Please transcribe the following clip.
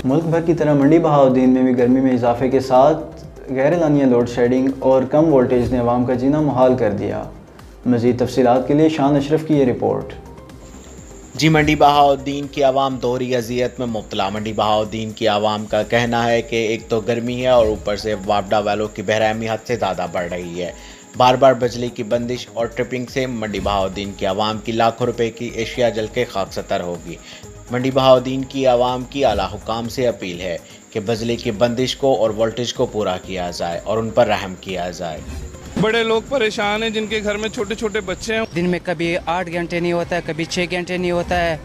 मुल्क भर की तरह मंडी बहाउद्दीन में भी गर्मी में इजाफे के साथ गैर एलानिया लोड शेडिंग और कम वोल्टेज ने अवाम का जीना मुहाल कर दिया। मज़ीद तफसीलात के लिए शान अशरफ की ये रिपोर्ट। जी, मंडी बहाउद्दीन की आवाम दोहरी अजियत में मुब्तला। मंडी बहाउद्दीन की आवाम का कहना है कि एक तो गर्मी है और ऊपर से वापडा वालों की बेरहमी हद से ज़्यादा बढ़ रही है। बार बार बिजली की बंदिश और ट्रिपिंग से मंडी बहाउद्दीन की आवाम की लाखों रुपए की एशिया जल के खाकसतर होगी। मंडी बहाउद्दीन की आवाम की आला हुकाम से अपील है कि बिजली की बंदिश को और वोल्टेज को पूरा किया जाए और उन पर रहम किया जाए। बड़े लोग परेशान हैं जिनके घर में छोटे छोटे बच्चे हैं। दिन में कभी 8 घंटे नहीं होता है, कभी 6 घंटे नहीं होता है।